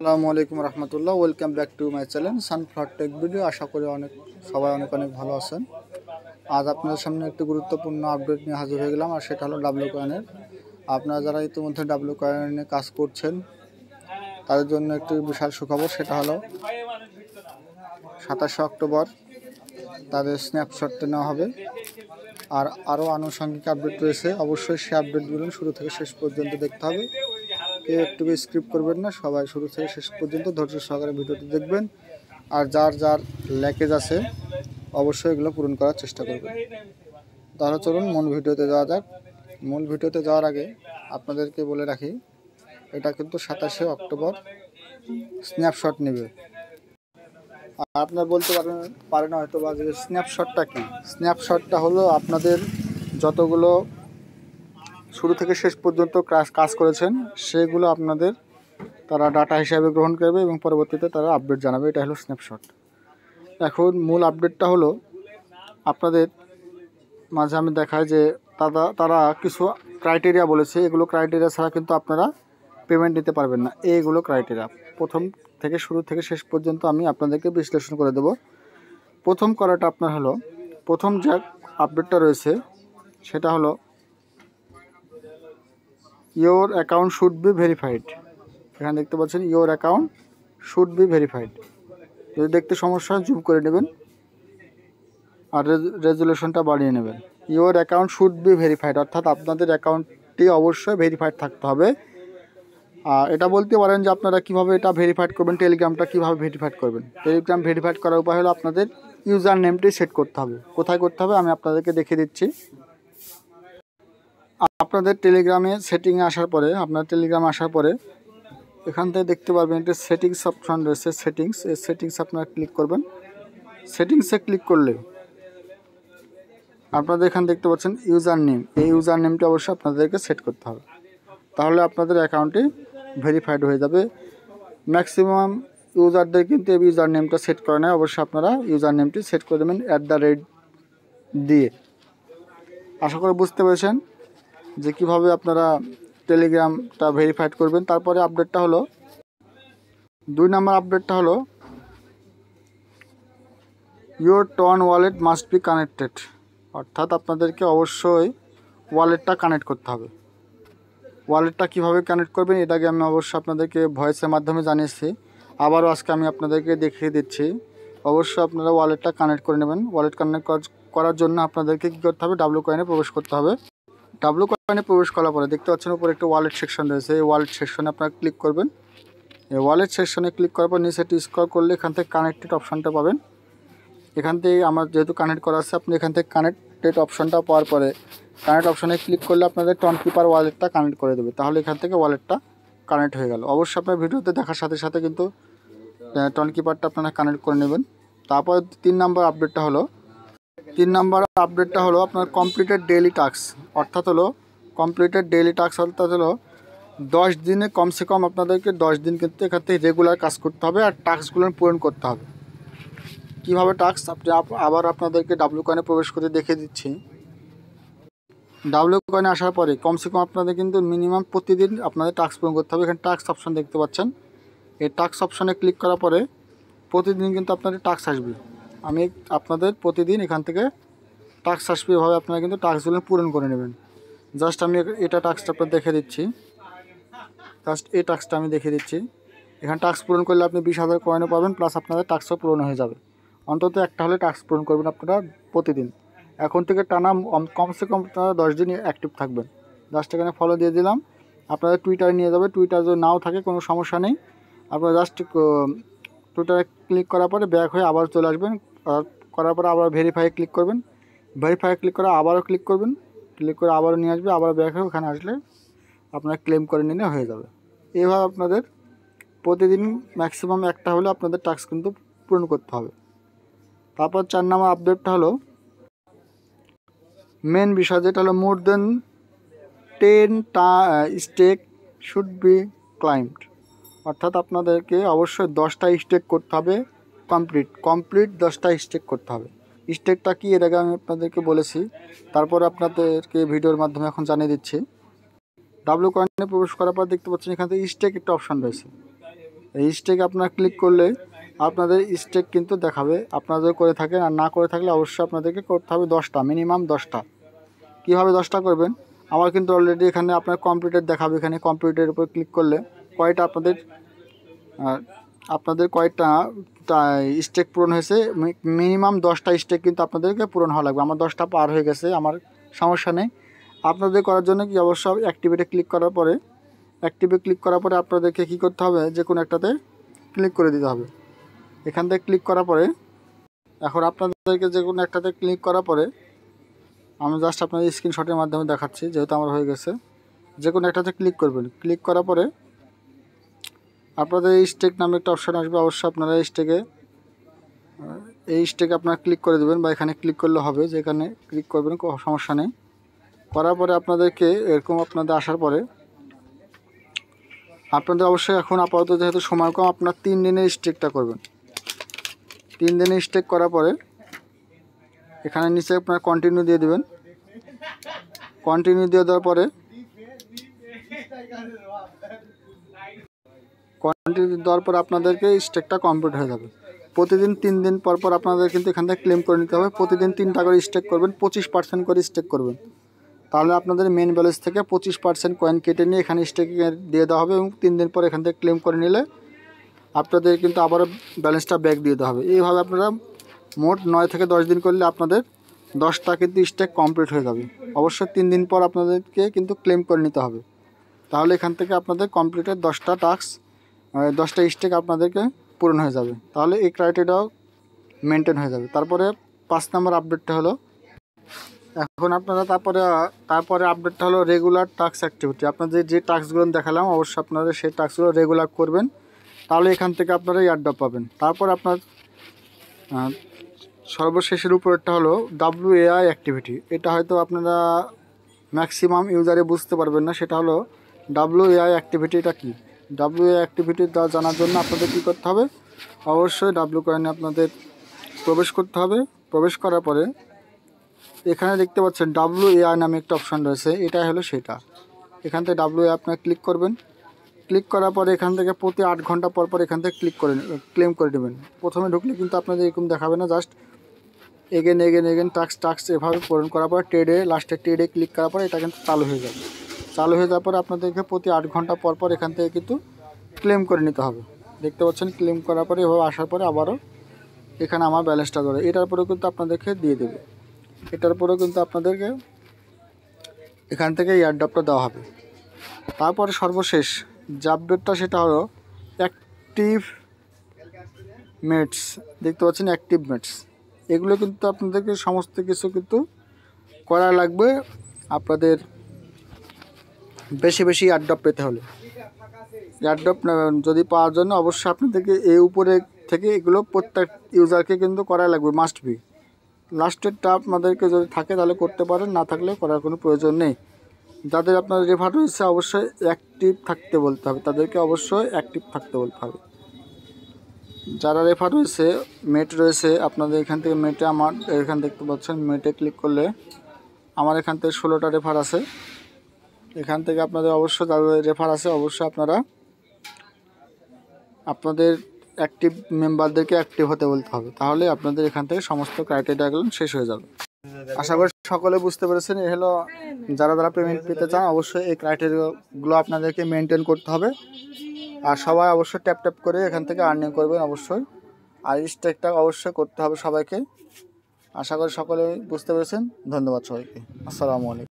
আসসালামু আলাইকুম রহমতুল্লাহ। Welcome back to my channel sunflower tech video. আশা করি সবাই অনেক ভালো আছেন। আজ আপনাদের সামনে একটি গুরুত্বপূর্ণ আপডেট নিয়ে হাজির হয়ে গেলাম, আর সেটা হলো ডাব্লিউ কয়েনের। আপনারা যারা ইতিমধ্যে ডাব্লিউ কয়েনে কাজ করছেন তাদের জন্য একটি বিশাল সুখবর। সেটা হলো 27 অক্টোবর তাদের স্ন্যাপশটটা নেওয়া হবে। আর আরও আনুষঙ্গিক আপডেট রয়েছে, অবশ্যই সেই আপডেটগুলো শুরু থেকে শেষ পর্যন্ত দেখতে হবে। কেউ একটু স্কিপ করবেন না, সবাই শুরু থেকে শেষ পর্যন্ত ধৈর্য সহকারে ভিডিওটি দেখবেন। আর যার ল্যাকেজ আছে অবশ্যই এগুলো পূরণ করার চেষ্টা করবেন। তাহলে চলুন মূল ভিডিওতে যাওয়া যাক। মূল ভিডিওতে যাওয়ার আগে আপনাদেরকে বলে রাখি, এটা কিন্তু 27 অক্টোবর স্ন্যাপশট নেবে। আপনার বলতে পারেন হয়তো বা যে স্ন্যাপশটটা কি। স্ন্যাপশটটা হলো আপনাদের যতগুলো শুরু থেকে শেষ পর্যন্ত কাজ করেছেন সেগুলো আপনাদের তারা ডাটা হিসাবে গ্রহণ করবে এবং পরবর্তীতে তারা আপডেট জানাবে। এটা হলো স্ন্যাপশট। এখন মূল আপডেটটা হলো আপনাদের মাঝে আমি দেখাই যে তারা কিছু ক্রাইটেরিয়া বলেছে। এগুলো ক্রাইটেরিয়া ছাড়া কিন্তু আপনারা পেমেন্ট নিতে পারবেন না। এইগুলো ক্রাইটেরিয়া প্রথম থেকে শুরু থেকে শেষ পর্যন্ত আমি আপনাদেরকে বিশ্লেষণ করে দেব। প্রথম করাটা আপনার হলো, প্রথম যে আপডেটটা রয়েছে সেটা হলো your account should be verified. এখানে দেখতে পাচ্ছেন your account should be verified. যদি দেখতে সমস্যা হয় জুম করে নেবেন আর রেজুলেশনটা বাড়িয়ে নেবেন। Your account should be verified অর্থাৎ আপনাদের অ্যাকাউন্টটি অবশ্যই ভেরিফাইড থাকতে হবে। এটা বলতে পারেন যে আপনারা কীভাবে এটা ভেরিফাইড করবেন, টেলিগ্রামটা কীভাবে ভেরিফাইড করবেন। টেলিগ্রাম ভেরিফাইড করার উপায় হলো আপনাদের ইউজার নেমটি সেট করতে হবে। কোথায় করতে হবে আমি আপনাদেরকে দেখিয়ে দিচ্ছি। আপনাদের টেলিগ্রামে সেটিংয়ে আসার পরে, এখান থেকে দেখতে পারবেন একটা সেটিংস অপশন রয়েছে, সেটিংস। এই সেটিংস আপনারা ক্লিক করবেন। সেটিংসে ক্লিক করলে আপনাদের এখানে দেখতে পাচ্ছেন ইউজার নেম। এই ইউজার নেমটি অবশ্যই আপনাদেরকে সেট করতে হবে, তাহলে আপনাদের অ্যাকাউন্টটি ভেরিফাইড হয়ে যাবে। ম্যাক্সিমাম ইউজারদের কিন্তু এই ইউজার নেমটা সেট করে নেয়। অবশ্যই আপনারা ইউজার নেমটি সেট করে দেবেন @ দিয়ে। আশা করি বুঝতে পেরেছেন যে কীভাবে আপনারা টেলিগ্রামটা ভেরিফাইড করবেন। তারপরে আপডেটটা হলো 2 নম্বর আপডেটটা হলো your TON wallet must be connected. অর্থাৎ আপনাদেরকে অবশ্যই ওয়ালেটটা কানেক্ট করতে হবে। ওয়ালেটটা কীভাবে কানেক্ট করবেন এটাকে আমি অবশ্যই আপনাদেরকে ভয়েসের মাধ্যমে জানিয়েছি, আবারও আজকে আমি আপনাদেরকে দেখিয়ে দিচ্ছি। অবশ্যই আপনারা ওয়ালেটটা কানেক্ট করে নেবেন। ওয়ালেট কানেক্ট করার জন্য আপনাদেরকে কী করতে হবে, ডাব্লিউ কয়েনে প্রবেশ করতে হবে। ডাব্লিউ কয়েনে প্রবেশ করার পরে দেখতে পাচ্ছেন উপরে একটা ওয়ালেট সেকশন রয়েছে। এই ওয়ালেট সেকশনে আপনারা ক্লিক করবেন। এই ওয়ালেট সেকশনে ক্লিক করার পর নিচে একটু স্ক্রল করলে এখান থেকে কানেক্টেড অপশানটা পাবেন। এখান থেকে আমার যেহেতু কানেক্ট করা আছে, আপনি এখান থেকে কানেক্টেড অপশানটা পাওয়ার পরে কানেক্ট অপশানে ক্লিক করলে আপনাদের টনকিপার ওয়ালেটটা কানেক্ট করে দেবে। তাহলে এখান থেকে ওয়ালেটটা কানেক্ট হয়ে গেল। অবশ্যই আপনার ভিডিওতে দেখার সাথে সাথে কিন্তু টনকিপারটা আপনারা কানেক্ট করে নেবেন। তারপর 3 নম্বর আপডেটটা হলো আপনার কমপ্লিটেড ডেইলি টাস্ক। অর্থাৎ হলো কমপ্লিটেড ডেইলি টাস্ক অর্থাৎ হলো 10 দিনে কমসে কম আপনাদেরকে 10 দিন কিন্তু এখান থেকে রেগুলার কাজ করতে হবে আর টাস্কগুলো পূরণ করতে হবে। কীভাবে টাস্ক আবার আপনাদেরকে ডাব্লিউ কয়েনে প্রবেশ করে দেখিয়ে দিচ্ছি। ডাব্লিউ কয়েনে আসার পরে কমসে কম আপনাদের কিন্তু মিনিমাম প্রতিদিন আপনাদের টাস্ক পূরণ করতে হবে। এখানে টাস্ক অপশন দেখতে পাচ্ছেন। এই টাস্ক অপশনে ক্লিক করার পরে প্রতিদিন কিন্তু আপনাদের টাস্ক আসবে। আমি আপনাদের প্রতিদিন এখান থেকে টাস্ক আসবে, এভাবে আপনারা কিন্তু টাস্কগুলো পূরণ করে নেবেন। জাস্ট আমি এটা টাস্কটা আপনার দেখে দিচ্ছি। এই টাস্কটা আমি দেখিয়ে দিচ্ছি। এখানে টাস্ক পূরণ করলে আপনি 20,000 কয়েনও পাবেন, প্লাস আপনাদের টাস্কও পূরণ হয়ে যাবে। অন্তত একটা হলে টাস্ক পূরণ করবেন আপনারা প্রতিদিন। এখন থেকে টানা কমসে কম আপনারা 10 দিন অ্যাক্টিভ থাকবেন। জাস্ট এখানে ফলো দিয়ে দিলাম। আপনাদের টুইটারে নিয়ে যাবে। টুইটার যদি নাও থাকে কোনো সমস্যা নেই, আপনারা জাস্ট টুইটারে ক্লিক করার পরে ব্যাক হয়ে আবার চলে আসবেন। করার পরে আবার ভেরিফাই ক্লিক করবেন। ভেরিফাই ক্লিক করে আবারও ক্লিক করবেন। ক্লিক করে আবারও নিয়ে আসবে। আবার ব্যাক হয়ে ওখানে আসলে আপনারা ক্লেম করে নিলে হয়ে যাবে। এইভাবে আপনাদের প্রতিদিন ম্যাক্সিমাম একটা হলে আপনাদের টাস্ক কিন্তু পূরণ করতে হবে। তারপর 4 নম্বর আপডেটটা হলো মেন বিষয়, যেটা হলো মোর দেন 10 স্টেক শুড বি ক্লাইম্বড। অর্থাৎ আপনাদেরকে অবশ্যই 10টা স্টেক করতে হবে। কমপ্লিট 10টা স্টেক করতে হবে। স্টেকটা কি এর আগে আমি আপনাদেরকে বলেছি, তারপর আপনাদেরকে ভিডিওর মাধ্যমে এখন জানিয়ে দিচ্ছি। ডাব্লিউ কয়েনে প্রবেশ করার পর দেখতে পাচ্ছেন এখান থেকে স্টেক একটা অপশান রয়েছে। এই স্টেক আপনারা ক্লিক করলে আপনাদের স্টেক কিন্তু দেখাবে। আপনাদের করে থাকেন, আর না করে থাকলে অবশ্যই আপনাদেরকে করতে হবে 10টা, মিনিমাম 10টা। কীভাবে 10টা করবেন? আমার কিন্তু অলরেডি এখানে আপনার কম্পিউটার দেখাবে। এখানে কম্পিউটারের উপর ক্লিক করলে কয়টা আপনাদের কয়টা স্টেক পূরণ হয়েছে, মিনিমাম 10টা স্টেক কিন্তু আপনাদেরকে পূরণ হওয়া লাগবে। আমার 10টা পার হয়ে গেছে, আমার সমস্যা নেই। আপনাদের করার জন্য কি অবশ্যই অ্যাক্টিভেটে ক্লিক করার পরে আপনাদেরকে কী করতে হবে, যে কোনো একটাতে ক্লিক করে দিতে হবে। এখান থেকে ক্লিক করার পরে এখন আপনাদেরকে যে কোনো একটাতে ক্লিক করার পরে আমি জাস্ট আপনাদের স্ক্রিনশটের মাধ্যমে দেখাচ্ছি, যেহেতু আমার হয়ে গেছে। যে কোনো একটাতে ক্লিক করবেন। ক্লিক করার পরে আপনাদের স্টেক নামে একটা অপশান আসবে। অবশ্যই আপনারা এই স্টেকে আপনারা ক্লিক করে দেবেন, বা এখানে ক্লিক করলে হবে, যেখানে ক্লিক করবেন সমস্যা নেই। করার পরে আপনাদেরকে এরকম আপনাদের আসার পরে আপনাদের অবশ্যই এখন আপাতত যেহেতু সময় কম, আপনার 3 দিনের স্টেকটা করবেন। 3 দিনের স্টেক করার পরে এখানে নিচে আপনার কন্টিনিউ দিয়ে দেবেন। কন্টিনিউ দিয়ে দেওয়ার পরে আপনাদেরকে স্টেকটা কমপ্লিট হয়ে যাবে। প্রতিদিন 3 দিন পর পর আপনাদের কিন্তু এখান থেকে ক্লেম করে নিতে হবে। প্রতিদিন 3টা করে স্টেক করবেন, 25% করে স্টেক করবেন। তাহলে আপনাদের মেন ব্যালেন্স থেকে 25% কয়েন কেটে নিয়ে এখানে স্টেকে দিয়ে দেওয়া হবে, এবং 3 দিন পর এখান থেকে ক্লেম করে নিলে আপনাদের কিন্তু আবারও ব্যালেন্সটা ব্যাক দিয়ে দেওয়া হবে। এইভাবে আপনারা মোট 9 থেকে 10 দিন করলে আপনাদের 10টা কিন্তু স্টেক কমপ্লিট হয়ে যাবে। অবশ্যই 3 দিন পর আপনাদেরকে কিন্তু ক্লেম করে নিতে হবে। তাহলে এখান থেকে আপনাদের কমপ্লিটেড 10টা টাস্ক, 10টা স্টেক আপনাদেরকে পূরণ হয়ে যাবে। তাহলে এই ক্রাইটেরিয়াও মেনটেন হয়ে যাবে। তারপরে 5 নম্বর আপডেটটা হলো, এখন আপনারা তারপরে আপডেটটা হলো রেগুলার টাস্ক অ্যাক্টিভিটি। আপনাদের যে টাস্কগুলো দেখালাম অবশ্যই আপনারা সেই টাস্কগুলো রেগুলার করবেন, তাহলে এখান থেকে আপনারা এয়ারড্রপ পাবেন। তারপর আপনার সর্বশেষের উপরেরটা হলো WAI অ্যাক্টিভিটি। এটা হয়তো আপনারা ম্যাক্সিমাম ইউজারে বুঝতে পারবেন না। সেটা হলো WAI অ্যাক্টিভিটিটা কী। WAI অ্যাক্টিভিটি জানার জন্য আপনাদের কী করতে হবে, অবশ্যই কয়েনে আপনাদের প্রবেশ করতে হবে। প্রবেশ করার পরে এখানে দেখতে পাচ্ছেন WAI নামে একটা অপশান রয়েছে, এটা হলো সেটা। এখান থেকে WAI আপনারা ক্লিক করবেন। ক্লিক করার পরে এখান থেকে প্রতি 8 ঘন্টা পর পর এখান থেকে ক্লেম করে নেবেন। প্রথমে ঢুকলে কিন্তু আপনাদের এরকম দেখাবে না, জাস্ট এগেন টাস্ক এভাবে পূরণ করার পর লাস্টে ট্রেডে ক্লিক করার পরে এটা কিন্তু চালু হয়ে যাবে। চালু হয়ে যাওয়ার পরে আপনাদেরকে প্রতি 8 ঘন্টা পর পর এখান থেকে কিন্তু ক্লেম করে নিতে হবে। দেখতে পাচ্ছেন ক্লেম করার পরে এভাবে আসার পরে আবারও এখানে আমার ব্যালেন্সটা ধরে এটার পরেও কিন্তু আপনাদেরকে দিয়ে দেবে। এটার পরেও কিন্তু আপনাদেরকে এখান থেকে এয়ারড্রপটা দেওয়া হবে। তারপরে সর্বশেষ যে আপডেটটা সেটা হলো অ্যাক্টিভ মেটস। দেখতে পাচ্ছেন অ্যাক্টিভ মেটস, এগুলো কিন্তু আপনাদেরকে সমস্ত কিছু কিন্তু করা লাগবে আপনাদের বেশি বেশি এয়ারড্রপ পেতে হলে। এয়ারড্রপ যদি পাওয়ার জন্য অবশ্যই আপনাদেরকে এই উপরে থেকে এগুলো প্রত্যেক ইউজারকে কিন্তু করা লাগবে, মাস্ট বি। লাস্টেরটা আপনাদেরকে যদি থাকে তাহলে করতে পারেন, না থাকলে করার কোনো প্রয়োজন নেই। যাদের আপনার রেফার রয়েছে অবশ্যই অ্যাক্টিভ থাকতে বলতে হবে, তাদেরকে অবশ্যই অ্যাক্টিভ থাকতে বলতে হবে। যারা রেফার রয়েছে, মেট রয়েছে আপনাদের এখান থেকে, মেটে আমার এখান দেখতে পাচ্ছেন, মেটে ক্লিক করলে আমার এখান থেকে 16টা রেফার আছে। এখান থেকে আপনাদের অবশ্যই যাদের রেফার আছে অবশ্যই আপনারা আপনাদের অ্যাক্টিভ মেম্বারদেরকে অ্যাক্টিভ হতে বলতে হবে, তাহলে আপনাদের এখান থেকে সমস্ত ক্রাইটেরিয়াগুলো শেষ হয়ে যাবে। আশা করি সকলে বুঝতে পেরেছেন। এ হলো যারা পেমেন্ট পেতে চান অবশ্যই এই ক্রাইটেরিয়াগুলো আপনাদেরকে মেনটেন করতে হবে। আর সবাই অবশ্যই ট্যাপ করে এখান থেকে আর্নিং করবেন অবশ্যই। আর স্টেকটা অবশ্যই করতে হবে সবাইকে। আশা করি সকলে বুঝতে পেরেছেন। ধন্যবাদ সবাইকে। আসসালামু আলাইকুম।